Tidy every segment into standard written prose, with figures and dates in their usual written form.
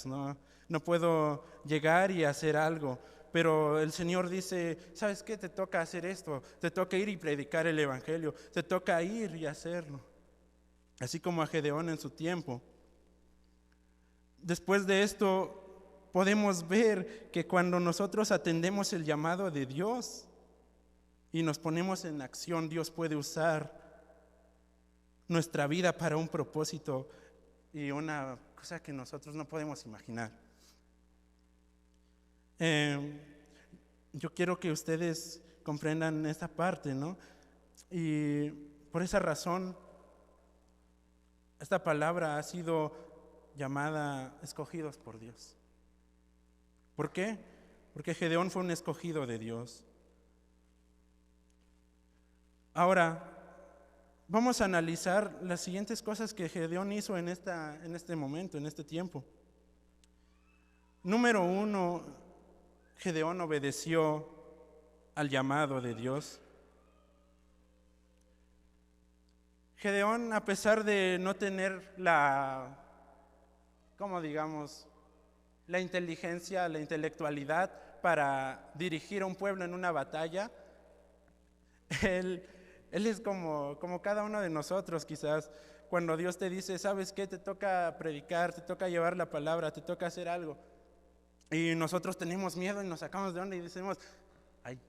fuerzas, no puedo llegar y hacer algo. Pero el Señor dice, ¿sabes qué? Te toca hacer esto, te toca ir y predicar el Evangelio, te toca ir y hacerlo. Así como a Gedeón en su tiempo. Después de esto, podemos ver que cuando nosotros atendemos el llamado de Dios y nos ponemos en acción, Dios puede usar nuestra vida para un propósito y una cosa que nosotros no podemos imaginar. Yo quiero que ustedes comprendan esta parte, ¿no? Y por esa razón, esta palabra ha sido llamada escogidos por Dios. ¿Por qué? Porque Gedeón fue un escogido de Dios. Ahora, vamos a analizar las siguientes cosas que Gedeón hizo en este momento, en este tiempo. Número 1, Gedeón obedeció al llamado de Dios. Gedeón, a pesar de no tener la inteligencia, la intelectualidad para dirigir a un pueblo en una batalla, él es como cada uno de nosotros quizás. Cuando Dios te dice, ¿sabes qué? Te toca predicar, te toca llevar la palabra, te toca hacer algo. Y nosotros tenemos miedo y nos sacamos de onda y decimos, ay,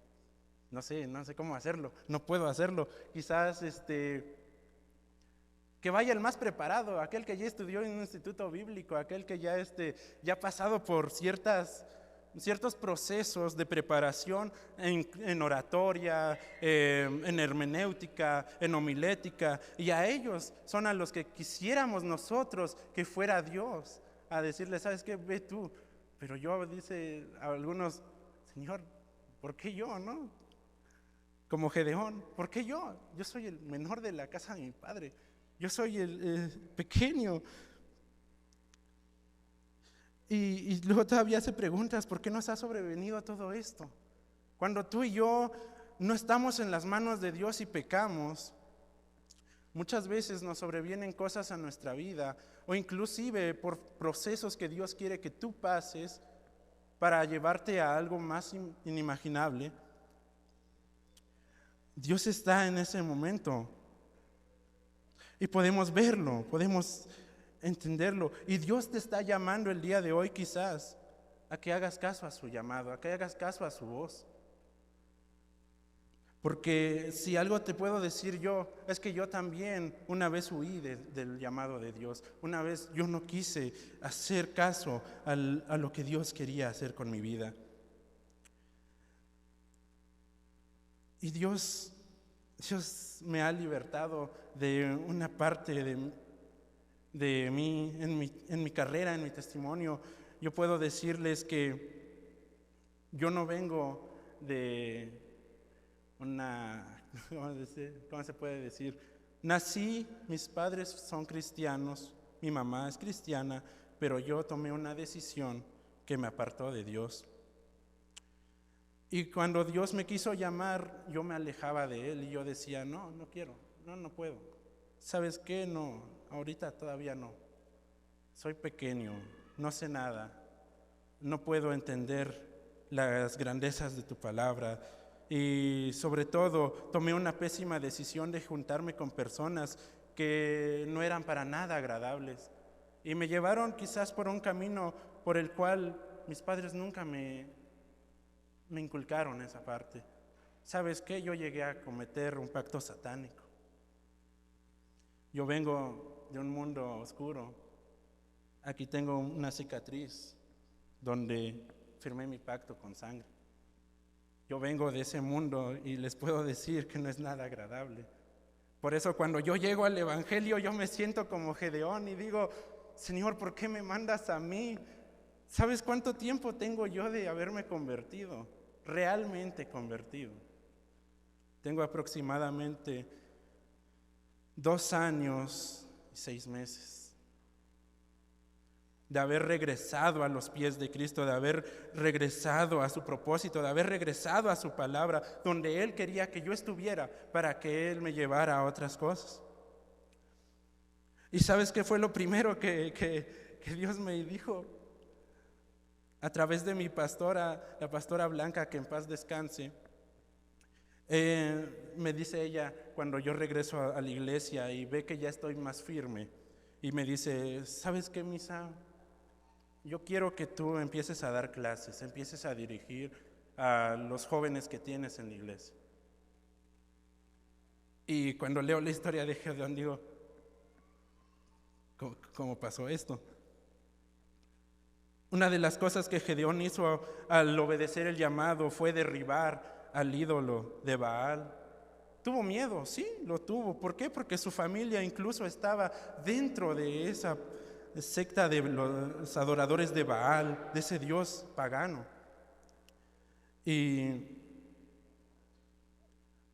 no sé cómo hacerlo, no puedo hacerlo. Quizás que vaya el más preparado, aquel que ya estudió en un instituto bíblico, aquel que ya ha pasado por ciertos procesos de preparación en oratoria, en hermenéutica, en homilética, y a ellos son a los que quisiéramos nosotros que fuera Dios a decirles, ¿sabes qué? Ve tú. Pero yo, dice a algunos, Señor, ¿por qué yo, no? Como Gedeón, ¿por qué yo? Yo soy el menor de la casa de mi padre. Yo soy el pequeño. Y luego todavía se preguntas, ¿por qué nos ha sobrevenido todo esto? Cuando tú y yo no estamos en las manos de Dios y pecamos, muchas veces nos sobrevienen cosas a nuestra vida, o inclusive por procesos que Dios quiere que tú pases para llevarte a algo más inimaginable. Dios está en ese momento y podemos verlo, podemos entenderlo. Y Dios te está llamando el día de hoy quizás a que hagas caso a su llamado, a que hagas caso a su voz. Porque si algo te puedo decir yo, es que yo también una vez huí del llamado de Dios. Una vez yo no quise hacer caso a lo que Dios quería hacer con mi vida. Y Dios me ha libertado de una parte de mí, en mi carrera, en mi testimonio. Yo puedo decirles que yo no vengo de ¿cómo se puede decir? Nací, mis padres son cristianos, mi mamá es cristiana, pero yo tomé una decisión que me apartó de Dios. Y cuando Dios me quiso llamar, yo me alejaba de Él y yo decía, no quiero, no puedo. ¿Sabes qué? No, ahorita todavía no. Soy pequeño, no sé nada, no puedo entender las grandezas de tu palabra. Y sobre todo, tomé una pésima decisión de juntarme con personas que no eran para nada agradables. Y me llevaron quizás por un camino por el cual mis padres nunca me inculcaron esa parte. ¿Sabes qué? Yo llegué a cometer un pacto satánico. Yo vengo de un mundo oscuro. Aquí tengo una cicatriz donde firmé mi pacto con sangre. Yo vengo de ese mundo y les puedo decir que no es nada agradable. Por eso cuando yo llego al Evangelio yo me siento como Gedeón y digo, Señor, ¿por qué me mandas a mí? ¿Sabes cuánto tiempo tengo yo de haberme convertido? Realmente convertido. Tengo aproximadamente 2 años y 6 meses de haber regresado a los pies de Cristo, de haber regresado a su propósito, de haber regresado a su palabra, donde Él quería que yo estuviera para que Él me llevara a otras cosas. ¿Y sabes qué fue lo primero que Dios me dijo? A través de mi pastora, la pastora Blanca, que en paz descanse, me dice ella, cuando yo regreso a la iglesia y ve que ya estoy más firme, y me dice, ¿sabes qué, Misa? Yo quiero que tú empieces a dar clases, empieces a dirigir a los jóvenes que tienes en la iglesia. Y cuando leo la historia de Gedeón digo, ¿cómo pasó esto? Una de las cosas que Gedeón hizo al obedecer el llamado fue derribar al ídolo de Baal. Tuvo miedo, sí, lo tuvo. ¿Por qué? Porque su familia incluso estaba dentro de esa secta de los adoradores de Baal, de ese dios pagano. Y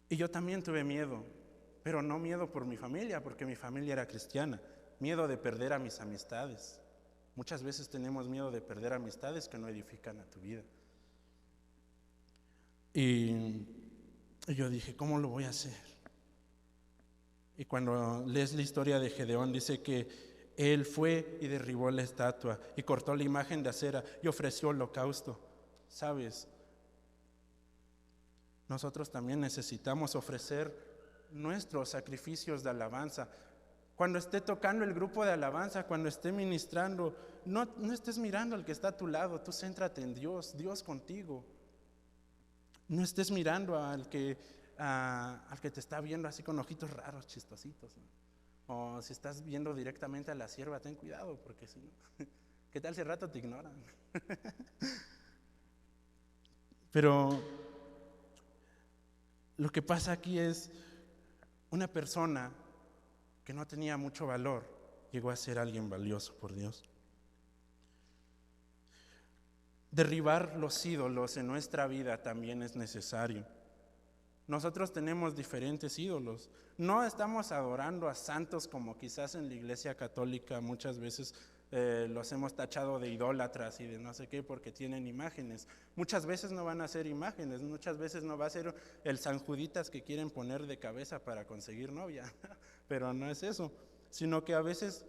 yo también tuve miedo, pero no miedo por mi familia, porque mi familia era cristiana. Miedo de perder a mis amistades. Muchas veces tenemos miedo de perder amistades que no edifican a tu vida. Y yo dije, ¿cómo lo voy a hacer? Y cuando lees la historia de Gedeón, dice que él fue y derribó la estatua y cortó la imagen de acera y ofreció holocausto. ¿Sabes? Nosotros también necesitamos ofrecer nuestros sacrificios de alabanza. Cuando esté tocando el grupo de alabanza, cuando esté ministrando, no estés mirando al que está a tu lado, tú céntrate en Dios, Dios contigo. No estés mirando al que te está viendo así con ojitos raros, chistositos, ¿no? O si estás viendo directamente a la sierva, ten cuidado, porque si no, ¿qué tal si al rato te ignoran? Pero lo que pasa aquí es una persona que no tenía mucho valor, llegó a ser alguien valioso por Dios. Derribar los ídolos en nuestra vida también es necesario. Nosotros tenemos diferentes ídolos. No estamos adorando a santos como quizás en la iglesia católica muchas veces los hemos tachado de idólatras y de no sé qué porque tienen imágenes. Muchas veces no van a ser imágenes, muchas veces no va a ser el San Juditas que quieren poner de cabeza para conseguir novia, pero no es eso, sino que a veces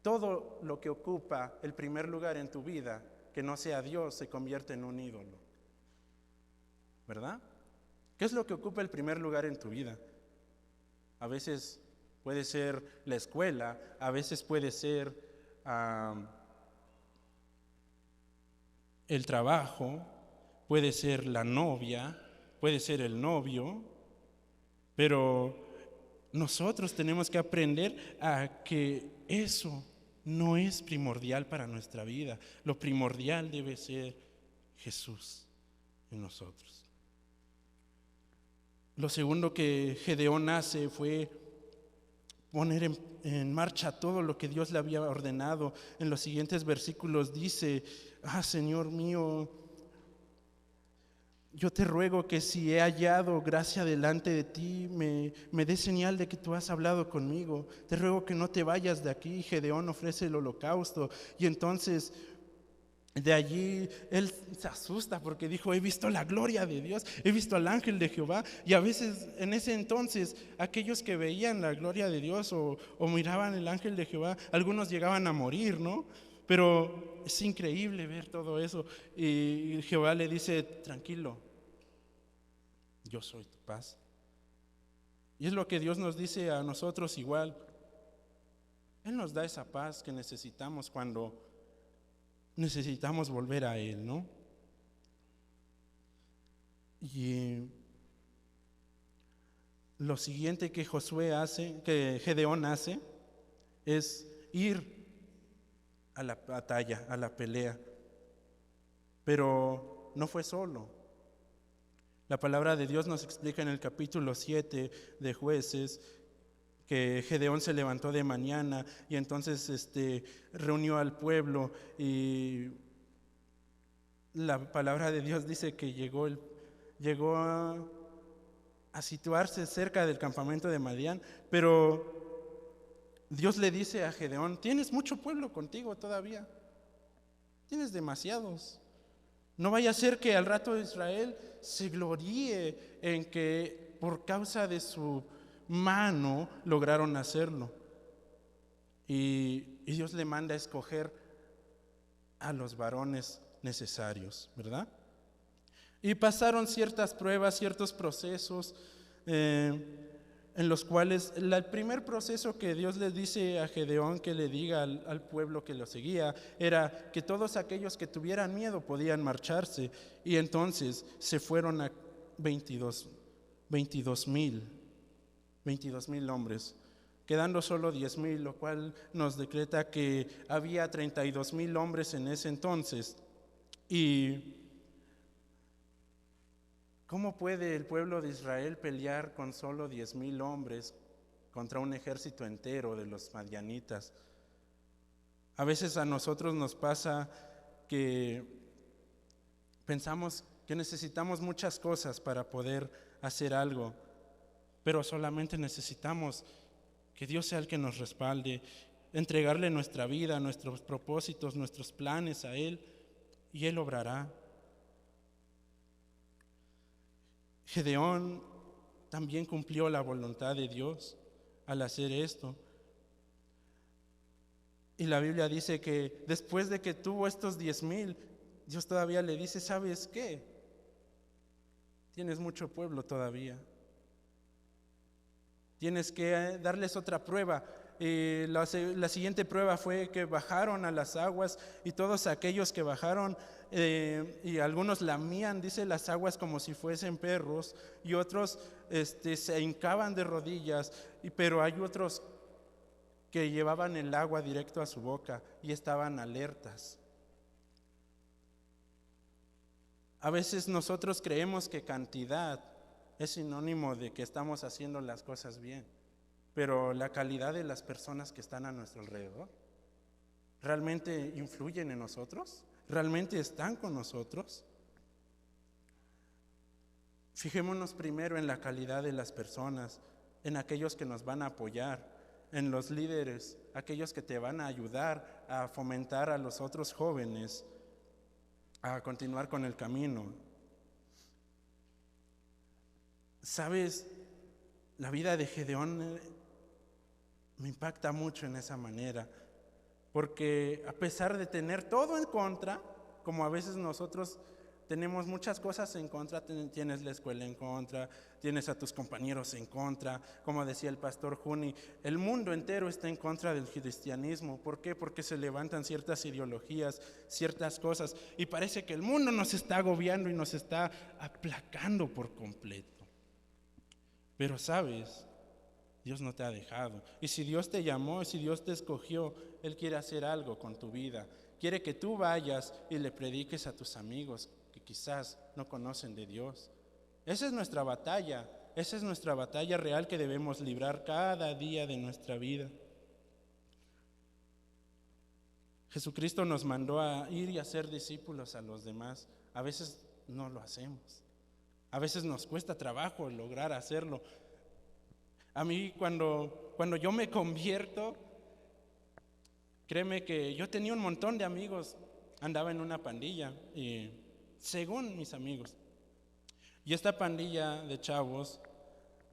todo lo que ocupa el primer lugar en tu vida, que no sea Dios, se convierte en un ídolo, ¿verdad? ¿Qué es lo que ocupa el primer lugar en tu vida? A veces puede ser la escuela, a veces puede ser el trabajo, puede ser la novia, puede ser el novio, pero nosotros tenemos que aprender a que eso no es primordial para nuestra vida. Lo primordial debe ser Jesús en nosotros. Lo segundo que Gedeón hace fue poner en marcha todo lo que Dios le había ordenado. En los siguientes versículos dice, Señor mío, yo te ruego que si he hallado gracia delante de ti, me dé señal de que tú has hablado conmigo. Te ruego que no te vayas de aquí. Gedeón ofrece el holocausto y entonces de allí él se asusta porque dijo, he visto la gloria de Dios, he visto al ángel de Jehová. Y a veces en ese entonces aquellos que veían la gloria de Dios o miraban el ángel de Jehová, algunos llegaban a morir, ¿no? Pero es increíble ver todo eso. Y Jehová le dice, tranquilo, yo soy tu paz. Y es lo que Dios nos dice a nosotros igual. Él nos da esa paz que necesitamos cuando necesitamos volver a Él, ¿no? Y lo siguiente que que Gedeón hace, es ir a la batalla, a la pelea. Pero no fue solo. La palabra de Dios nos explica en el capítulo 7 de Jueces que Gedeón se levantó de mañana y entonces reunió al pueblo, y la palabra de Dios dice que llegó a situarse cerca del campamento de Madián, pero Dios le dice a Gedeón, tienes mucho pueblo contigo todavía, tienes demasiados. No vaya a ser que al rato Israel se gloríe en que por causa de su mano lograron hacerlo. Y Dios le manda a escoger a los varones necesarios, ¿verdad? Y pasaron ciertas pruebas, ciertos procesos, en los cuales el primer proceso que Dios le dice a Gedeón que le diga al pueblo que lo seguía era que todos aquellos que tuvieran miedo podían marcharse, y entonces se fueron a 22 mil hombres, quedando solo 10,000, lo cual nos decreta que había 32,000 hombres en ese entonces. Y ¿cómo puede el pueblo de Israel pelear con solo 10,000 hombres contra un ejército entero de los madianitas? A veces a nosotros nos pasa que pensamos que necesitamos muchas cosas para poder hacer algo, pero solamente necesitamos que Dios sea el que nos respalde, entregarle nuestra vida, nuestros propósitos, nuestros planes a Él, y Él obrará. Gedeón también cumplió la voluntad de Dios al hacer esto. Y la Biblia dice que después de que tuvo estos 10,000, Dios todavía le dice: ¿sabes qué? Tienes mucho pueblo todavía. Tienes que darles otra prueba. La siguiente prueba fue que bajaron a las aguas, y todos aquellos que bajaron, y algunos lamían, dice, las aguas como si fuesen perros, y otros se hincaban de rodillas, pero hay otros que llevaban el agua directo a su boca y estaban alertas. A veces nosotros creemos que cantidad es sinónimo de que estamos haciendo las cosas bien, pero la calidad de las personas que están a nuestro alrededor, ¿realmente influyen en nosotros? ¿Realmente están con nosotros? Fijémonos primero en la calidad de las personas, en aquellos que nos van a apoyar, en los líderes, aquellos que te van a ayudar a fomentar a los otros jóvenes a continuar con el camino. ¿Sabes? La vida de Gedeón me impacta mucho en esa manera, porque a pesar de tener todo en contra, como a veces nosotros tenemos muchas cosas en contra, tienes la escuela en contra, tienes a tus compañeros en contra, como decía el pastor Juni, el mundo entero está en contra del cristianismo. ¿Por qué? Porque se levantan ciertas ideologías, ciertas cosas, y parece que el mundo nos está agobiando y nos está aplacando por completo. Pero sabes, Dios no te ha dejado. Y si Dios te llamó, si Dios te escogió, Él quiere hacer algo con tu vida. Quiere que tú vayas y le prediques a tus amigos que quizás no conocen de Dios. Esa es nuestra batalla real que debemos librar cada día de nuestra vida. Jesucristo nos mandó a ir y a ser discípulos a los demás. A veces no lo hacemos. A veces nos cuesta trabajo lograr hacerlo. A mí cuando yo me convierto, créeme que yo tenía un montón de amigos, andaba en una pandilla, y según mis amigos, y esta pandilla de chavos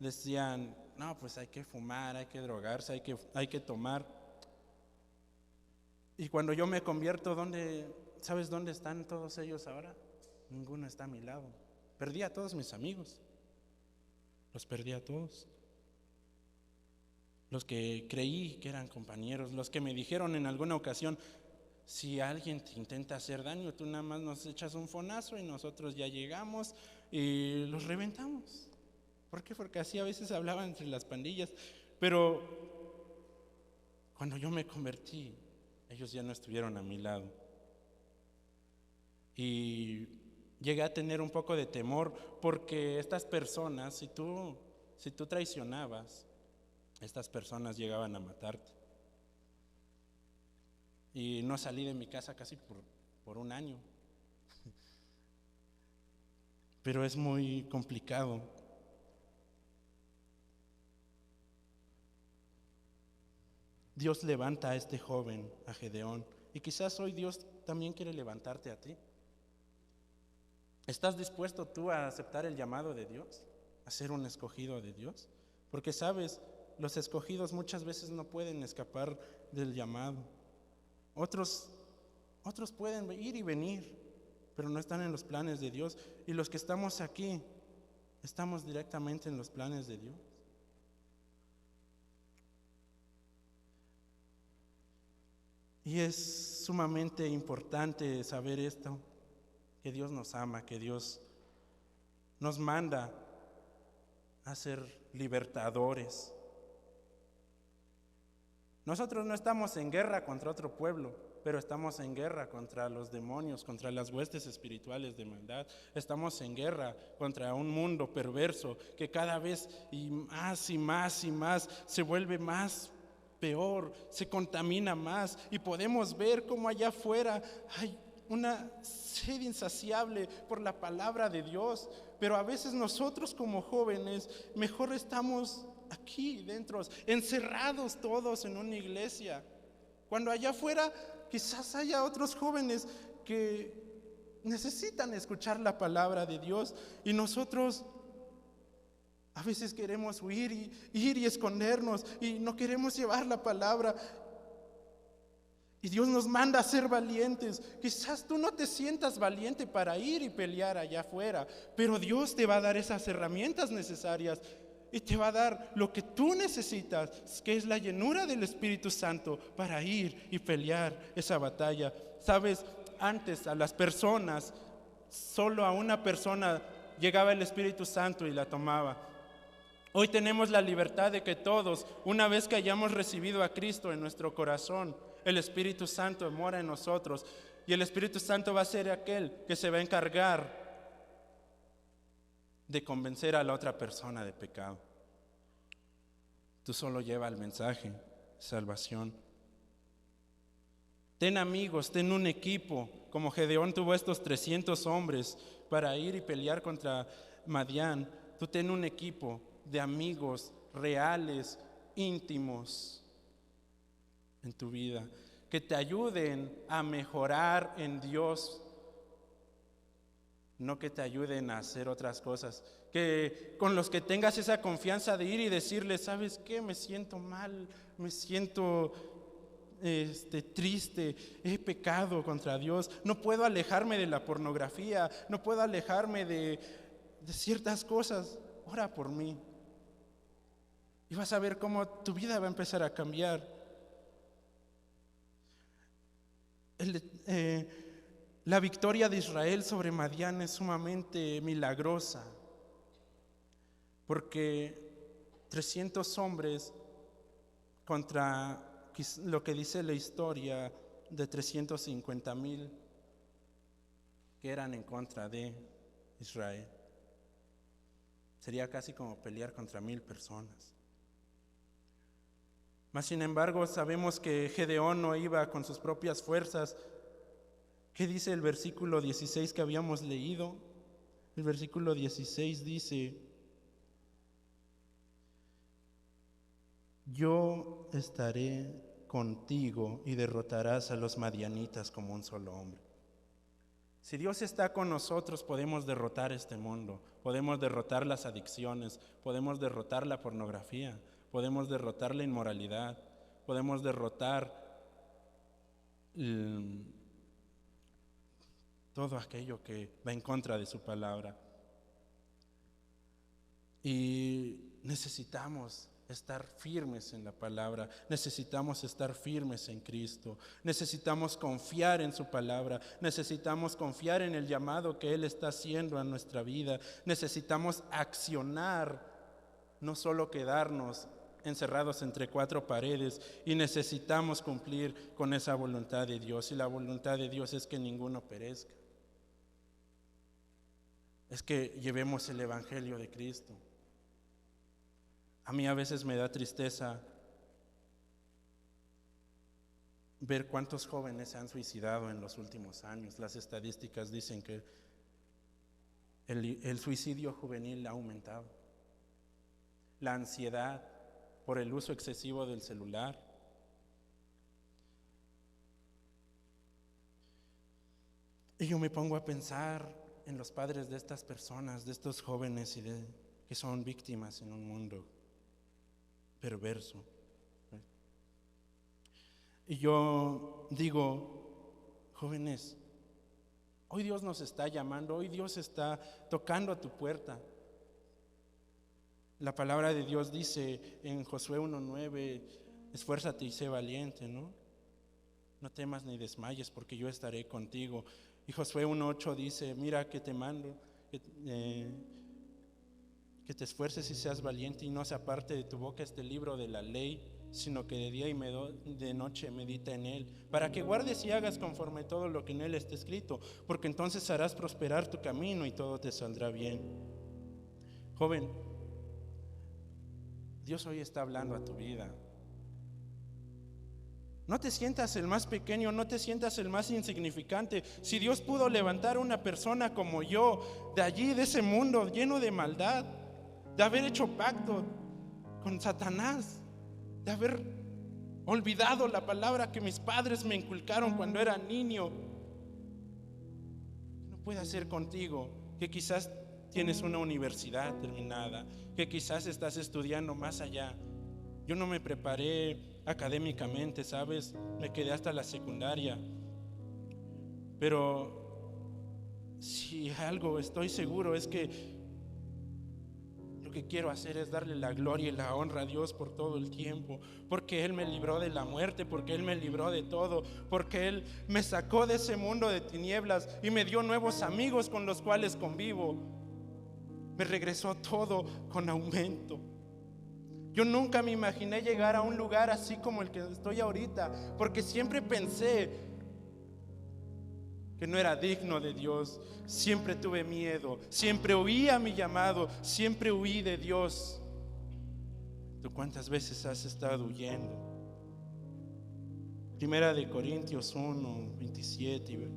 decían: no, pues hay que fumar, hay que drogarse, hay que tomar. Y cuando yo me convierto, ¿sabes dónde están todos ellos ahora? Ninguno está a mi lado. Perdí a todos mis amigos, los perdí a todos. Los que creí que eran compañeros, los que me dijeron en alguna ocasión: si alguien te intenta hacer daño, tú nada más nos echas un fonazo y nosotros ya llegamos y los reventamos. ¿Por qué? Porque así a veces hablaban entre las pandillas. Pero cuando yo me convertí, ellos ya no estuvieron a mi lado. Y llegué a tener un poco de temor, porque estas personas, si tú traicionabas, estas personas llegaban a matarte. Y no salí de mi casa casi por un año. Pero es muy complicado. Dios levanta a este joven, a Gedeón, y quizás hoy Dios también quiere levantarte a ti. ¿Estás dispuesto tú a aceptar el llamado de Dios? ¿A ser un escogido de Dios? Porque sabes, los escogidos muchas veces no pueden escapar del llamado. Otros pueden ir y venir, pero no están en los planes de Dios. Y los que estamos aquí, estamos directamente en los planes de Dios. Y es sumamente importante saber esto, que Dios nos ama, que Dios nos manda a ser libertadores. Nosotros no estamos en guerra contra otro pueblo, pero estamos en guerra contra los demonios, contra las huestes espirituales de maldad. Estamos en guerra contra un mundo perverso que cada vez y más se vuelve más peor, se contamina más, y podemos ver cómo allá afuera hay una sed insaciable por la palabra de Dios, pero a veces nosotros como jóvenes mejor estamos aquí dentro, encerrados todos en una iglesia, cuando allá afuera quizás haya otros jóvenes que necesitan escuchar la palabra de Dios, y nosotros a veces queremos huir y ir y escondernos y no queremos llevar la palabra. Y Dios nos manda a ser valientes. Quizás tú no te sientas valiente para ir y pelear allá afuera, pero Dios te va a dar esas herramientas necesarias y te va a dar lo que tú necesitas, que es la llenura del Espíritu Santo para ir y pelear esa batalla. Sabes, antes a las personas, solo a una persona llegaba el Espíritu Santo y la tomaba. Hoy tenemos la libertad de que todos, una vez que hayamos recibido a Cristo en nuestro corazón, el Espíritu Santo mora en nosotros, y el Espíritu Santo va a ser aquel que se va a encargar de convencer a la otra persona de pecado. Tú solo lleva el mensaje, salvación. Ten amigos, ten un equipo, como Gedeón tuvo estos 300 hombres para ir y pelear contra Madián. Tú ten un equipo de amigos reales, íntimos en tu vida, que te ayuden a mejorar en Dios, no que te ayuden a hacer otras cosas, que con los que tengas esa confianza de ir y decirles, ¿sabes qué? Me siento mal, me siento triste, he pecado contra Dios, no puedo alejarme de la pornografía, no puedo alejarme de ciertas cosas, ora por mí. Y vas a ver cómo tu vida va a empezar a cambiar. La victoria de Israel sobre Madián es sumamente milagrosa, porque 300 hombres contra lo que dice la historia de 350,000 que eran en contra de Israel. Sería casi como pelear contra 1,000 personas. Mas sin embargo sabemos que Gedeón no iba con sus propias fuerzas. ¿Qué dice el versículo 16 que habíamos leído? El versículo 16 dice: yo estaré contigo y derrotarás a los madianitas como un solo hombre. Si Dios está con nosotros, podemos derrotar este mundo, podemos derrotar las adicciones, podemos derrotar la pornografía, podemos derrotar la inmoralidad, podemos derrotar todo aquello que va en contra de su palabra. Y necesitamos estar firmes en la palabra, necesitamos estar firmes en Cristo, necesitamos confiar en su palabra, necesitamos confiar en el llamado que Él está haciendo a nuestra vida, necesitamos accionar, no solo quedarnos encerrados entre 4 paredes, y necesitamos cumplir con esa voluntad de Dios. Y la voluntad de Dios es que ninguno perezca, es que llevemos el evangelio de Cristo. A mí a veces me da tristeza ver cuántos jóvenes se han suicidado en los últimos años. Las estadísticas dicen que el suicidio juvenil ha aumentado. La ansiedad por el uso excesivo del celular. Y yo me pongo a pensar en los padres de estas personas, de estos jóvenes que son víctimas en un mundo perverso. Y yo digo, jóvenes, Hoy Dios nos está llamando, hoy Dios está tocando a tu puerta. La palabra de Dios dice en Josué 1:9, esfuérzate y sé valiente, ¿no? No temas ni desmayes, porque yo estaré contigo. Y Josué 1:8 dice, mira que te mando, que te esfuerces y seas valiente y no se aparte de tu boca este libro de la ley, sino que de día y de noche medita en él, para que guardes y hagas conforme todo lo que en él está escrito, porque entonces harás prosperar tu camino y todo te saldrá bien. Joven, Dios hoy está hablando a tu vida. No te sientas el más pequeño, no te sientas el más insignificante. Si Dios pudo levantar a una persona como yo de allí, de ese mundo lleno de maldad, de haber hecho pacto con Satanás, de haber olvidado la palabra que mis padres me inculcaron cuando era niño, no puede hacer contigo, que quizás tienes una universidad terminada, que quizás estás estudiando más allá. Yo no me preparé académicamente, ¿sabes? Me quedé hasta la secundaria. Pero si algo estoy seguro es que lo que quiero hacer es darle la gloria y la honra a Dios por todo el tiempo, porque Él me libró de la muerte, porque Él me libró de todo, porque Él me sacó de ese mundo de tinieblas y me dio nuevos amigos con los cuales convivo. Me regresó todo con aumento. Yo nunca me imaginé llegar a un lugar así como el que estoy ahorita, porque siempre pensé que no era digno de Dios. Siempre tuve miedo, siempre oía mi llamado, siempre huí de Dios. ¿Tú cuántas veces has estado huyendo? Primera de Corintios 1, 27,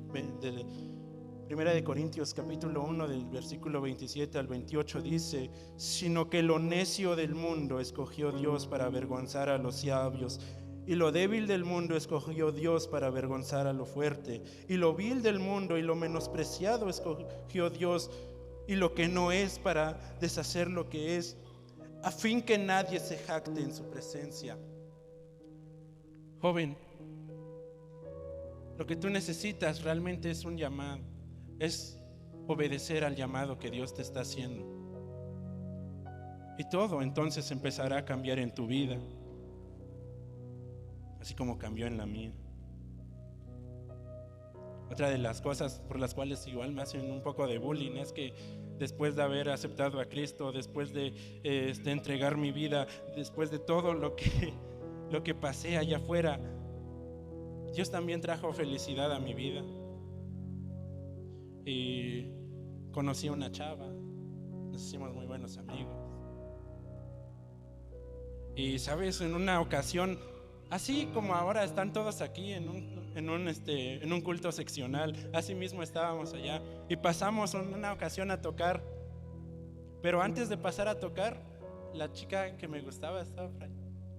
Primera de Corintios capítulo 1 del versículo 27 al 28 dice, sino que lo necio del mundo escogió Dios para avergonzar a los sabios, y lo débil del mundo escogió Dios para avergonzar a lo fuerte, y lo vil del mundo y lo menospreciado escogió Dios, y lo que no es para deshacer lo que es, a fin que nadie se jacte en su presencia. Joven, lo que tú necesitas realmente es un llamado, es obedecer al llamado que Dios te está haciendo. Y todo entonces empezará a cambiar en tu vida, así como cambió en la mía. Otra de las cosas por las cuales igual me hacen un poco de bullying es que después de haber aceptado a Cristo, después de entregar mi vida, después de todo lo que pasé allá afuera, Dios también trajo felicidad a mi vida. Y conocí a una chava, nos hicimos muy buenos amigos. Y sabes, en una ocasión, así como ahora están todos aquí en un culto seccional, así mismo estábamos allá y pasamos en una ocasión a tocar. Pero antes de pasar a tocar, la chica que me gustaba estaba por ahí.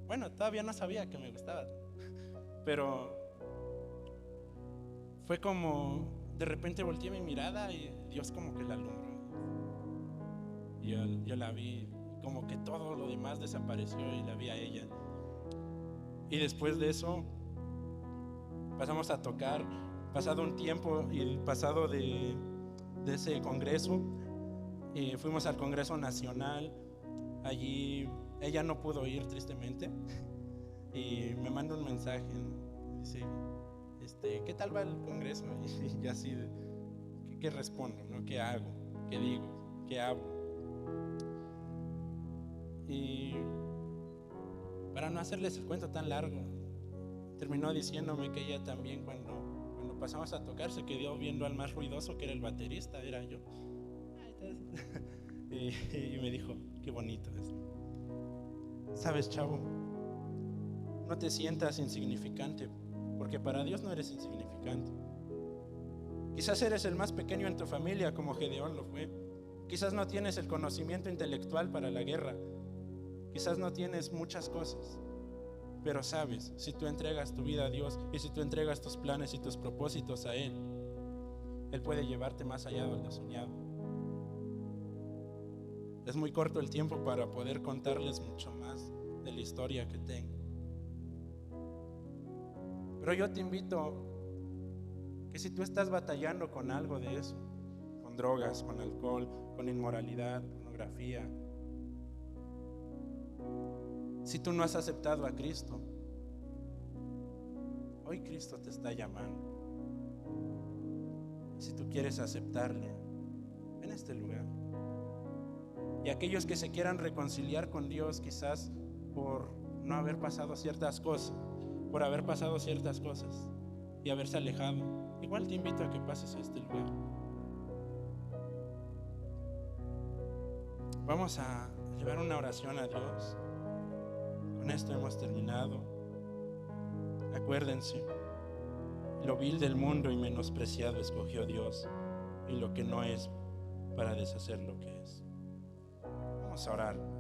Bueno, todavía no sabía que me gustaba, pero fue como de repente volteé mi mirada y Dios como que la alumbró. Y yo la vi, como que todo lo demás desapareció y la vi a ella. Y después de eso pasamos a tocar. Pasado un tiempo y pasado de ese congreso, fuimos al Congreso Nacional. Allí ella no pudo ir, tristemente, y me manda un mensaje, dice, ¿qué tal va el congreso? Y así, ¿qué respondo? ¿No? ¿Qué hago? ¿Qué digo? ¿Qué hablo? Y para no hacerles el cuento tan largo, terminó diciéndome que ella también cuando pasamos a tocar se quedó viendo al más ruidoso, que era el baterista, era yo. Y me dijo, qué bonito es. Sabes, chavo, no te sientas insignificante, porque para Dios no eres insignificante. Quizás eres el más pequeño en tu familia, como Gedeón lo fue. Quizás no tienes el conocimiento intelectual para la guerra. Quizás no tienes muchas cosas. Pero sabes, si tú entregas tu vida a Dios y si tú entregas tus planes y tus propósitos a Él, Él puede llevarte más allá de lo soñado. Es muy corto el tiempo para poder contarles mucho más de la historia que tengo. Pero yo te invito Que si tú estás batallando con algo de eso, con drogas, con alcohol, con inmoralidad, pornografía, si tú no has aceptado a Cristo, hoy Cristo te está llamando. Si tú quieres aceptarle, en este lugar. Y aquellos que se quieran reconciliar con Dios, quizás por no haber pasado ciertas cosas, por haber pasado ciertas cosas y haberse alejado, igual te invito a que pases a este lugar. Vamos a llevar una oración a Dios. Con esto hemos terminado. Acuérdense, lo vil del mundo y menospreciado escogió Dios, y lo que no es para deshacer lo que es. Vamos a orar.